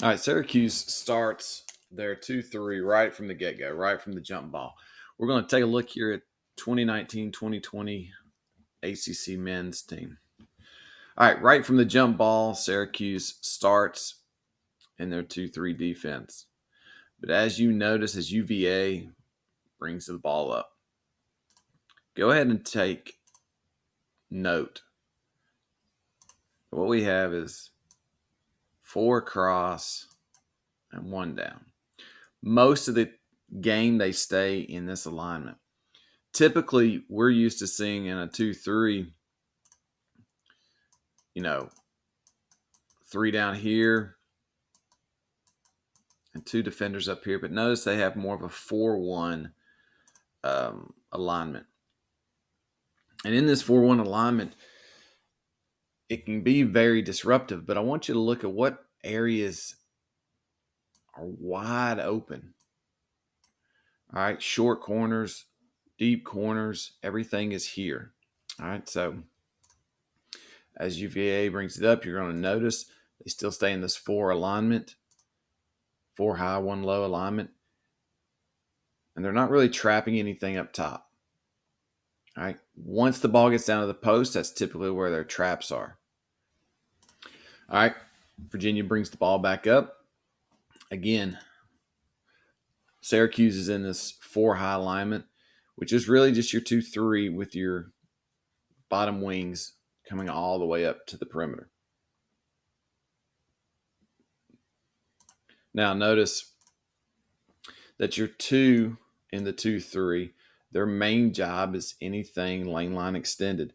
All right, Syracuse starts their 2-3 right from the get-go, right from the jump ball. We're going to take a look here at 2019-2020 ACC men's team. All right from the jump ball, Syracuse starts in their 2-3 defense. But as you notice, as UVA brings the ball up, go ahead and take note. What we have is 4 across and 1 down. Most of the game, they stay in this alignment. Typically, we're used to seeing in a 2-3, 3 down here and 2 defenders up here. But notice they have more of a 4-1 alignment. And in this 4-1 alignment, it can be very disruptive. But I want you to look at what areas are wide open. All right, short corners, deep corners, everything is here. All right, so as UVA brings it up, you're going to notice they still stay in this 4 alignment, 4 high, 1 low alignment. And they're not really trapping anything up top. All right, once the ball gets down to the post, that's typically where their traps are. All right, Virginia brings the ball back up. Again, Syracuse is in this 4 high alignment, which is really just your 2-3 with your bottom wings coming all the way up to the perimeter. Now notice that your 2 in the 2-3, their main job is anything lane line extended.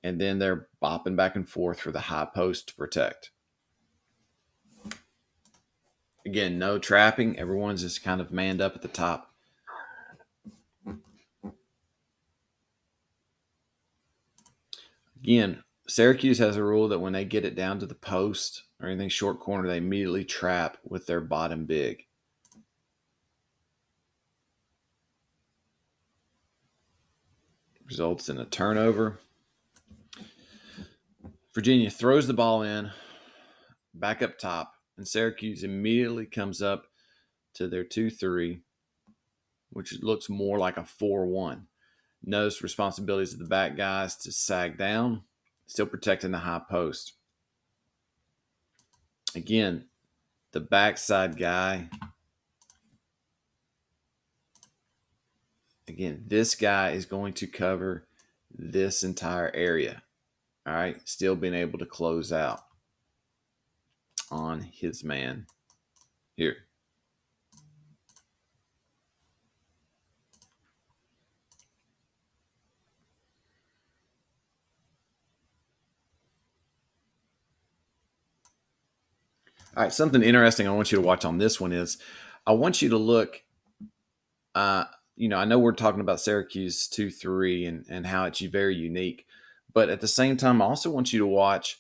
And then they're bopping back and forth for the high post to protect. Again, no trapping. Everyone's just kind of manned up at the top. Again, Syracuse has a rule that when they get it down to the post or anything short corner, they immediately trap with their bottom big. Results in a turnover. Virginia throws the ball in, back up top, and Syracuse immediately comes up to their 2-3, which looks more like a 4-1. Notice responsibilities of the back guys to sag down, still protecting the high post. Again, the backside guy, again, this guy is going to cover this entire area. All right, still being able to close out on his man here. All right, something interesting I want you to watch on this one is I want you to look. I know we're talking about Syracuse 2-3 and how it's very unique, but at the same time, I also want you to watch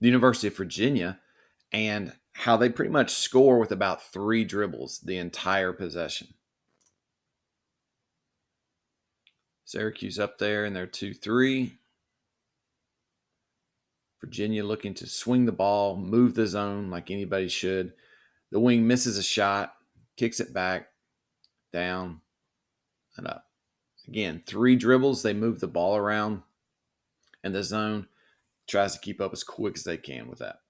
the University of Virginia and how they pretty much score with about 3 dribbles the entire possession. Syracuse up there in their 2-3. Virginia looking to swing the ball, move the zone like anybody should. The wing misses a shot, kicks it back, down, and up. Again, 3 dribbles. They move the ball around, and the zone tries to keep up as quick as they can with that.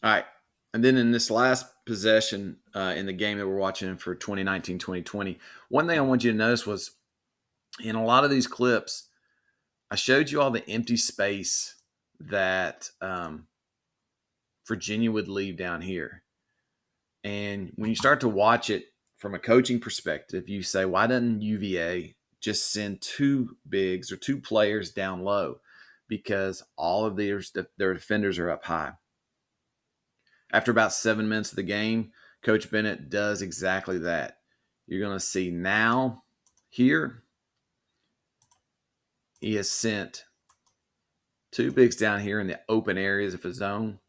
All right. And then in this last possession in the game that we're watching for 2019-2020, one thing I want you to notice was in a lot of these clips, I showed you all the empty space that Virginia would leave down here. And when you start to watch it from a coaching perspective, you say, why doesn't UVA just send 2 bigs or 2 players down low? Because all of their defenders are up high. After about 7 minutes of the game, Coach Bennett does exactly that. You're going to see now here, he has sent 2 bigs down here in the open areas of his zone,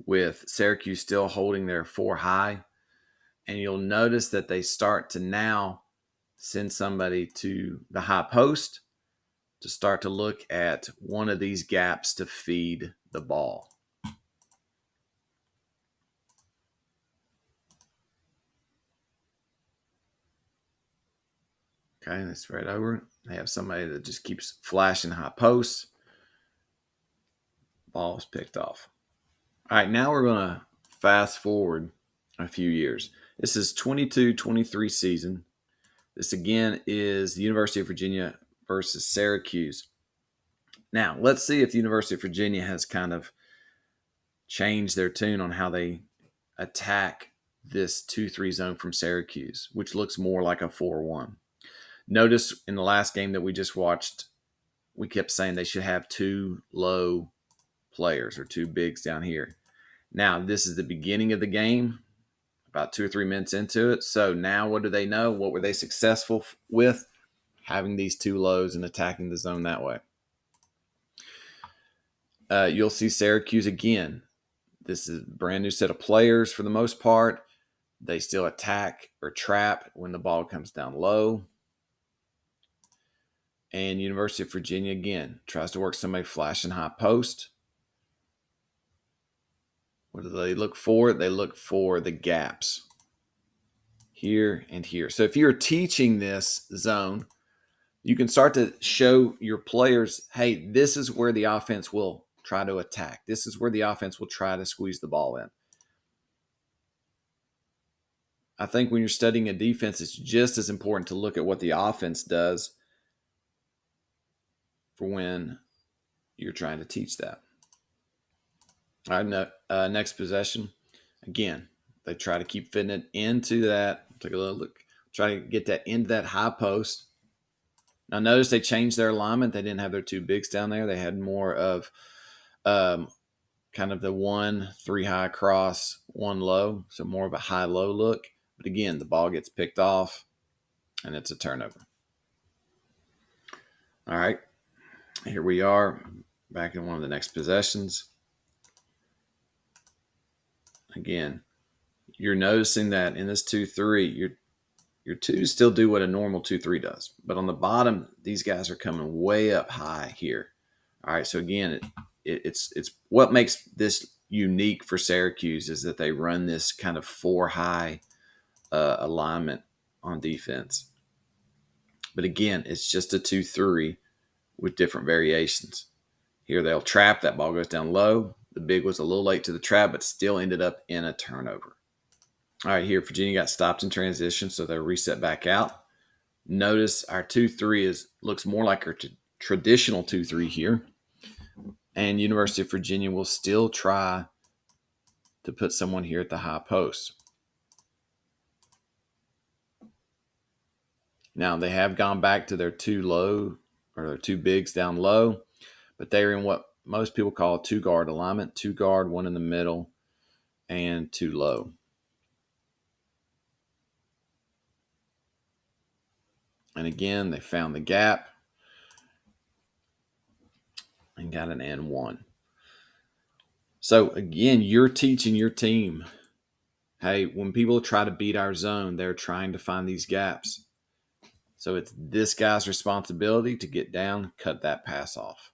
with Syracuse still holding their 4 high. And you'll notice that they start to now send somebody to the high post to start to look at one of these gaps to feed the ball. Okay, they spread over. They have somebody that just keeps flashing high posts. Ball's picked off. All right, now we're going to fast forward a few years. This is 22-23 season. This again is the University of Virginia versus Syracuse. Now, let's see if the University of Virginia has kind of changed their tune on how they attack this 2-3 zone from Syracuse, which looks more like a 4-1. Notice in the last game that we just watched, we kept saying they should have two low players or two bigs down here. Now, this is the beginning of the game, about 2 or 3 minutes into it. So now what do they know? What were they successful with? Having these two lows and attacking the zone that way. You'll see Syracuse again. This is a brand new set of players for the most part. They still attack or trap when the ball comes down low. And University of Virginia, again, tries to work somebody flashing high post. What do they look for? They look for the gaps here and here. So if you're teaching this zone, you can start to show your players, hey, this is where the offense will try to attack. This is where the offense will try to squeeze the ball in. I think when you're studying a defense, it's just as important to look at what the offense does for when you're trying to teach that. All right, next possession. Again, they try to keep fitting it into that. Take a little look. Try to get that into that high post. Now, notice they changed their alignment. They didn't have their two bigs down there. They had more of kind of the 1-3 high cross, 1 low. So more of a high-low look. But again, the ball gets picked off, and it's a turnover. All right, here we are back in one of the next possessions. Again, you're noticing that in this 2-3, your twos still do what a normal 2-3 does. But on the bottom, these guys are coming way up high here. All right, so again, it's what makes this unique for Syracuse is that they run this kind of 4-high alignment on defense. But again, it's just a 2-3 with different variations. Here they'll trap, that ball goes down low. The big was a little late to the trap, but still ended up in a turnover. All right, here Virginia got stopped in transition, so they'll reset back out. Notice our 2-3 looks more like our traditional 2-3 here. And University of Virginia will still try to put someone here at the high post. Now, they have gone back to their two low or their two bigs down low, but they're in what most people call a two-guard alignment. Two guard, one in the middle, and two low. And again, they found the gap and got an N1. So again, you're teaching your team, hey, when people try to beat our zone, they're trying to find these gaps. So it's this guy's responsibility to get down, cut that pass off.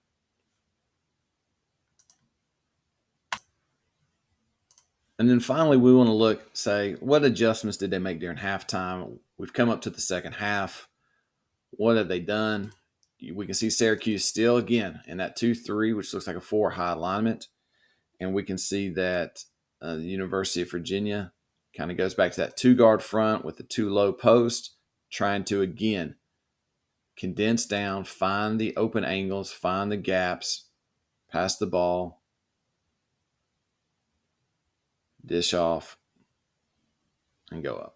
And then finally, we want to say, what adjustments did they make during halftime? We've come up to the second half. What have they done? We can see Syracuse still, again, in that 2-3, which looks like a 4-high alignment. And we can see that the University of Virginia kind of goes back to that two-guard front with the two low post, trying to, again, condense down, find the open angles, find the gaps, pass the ball, dish off, and go up.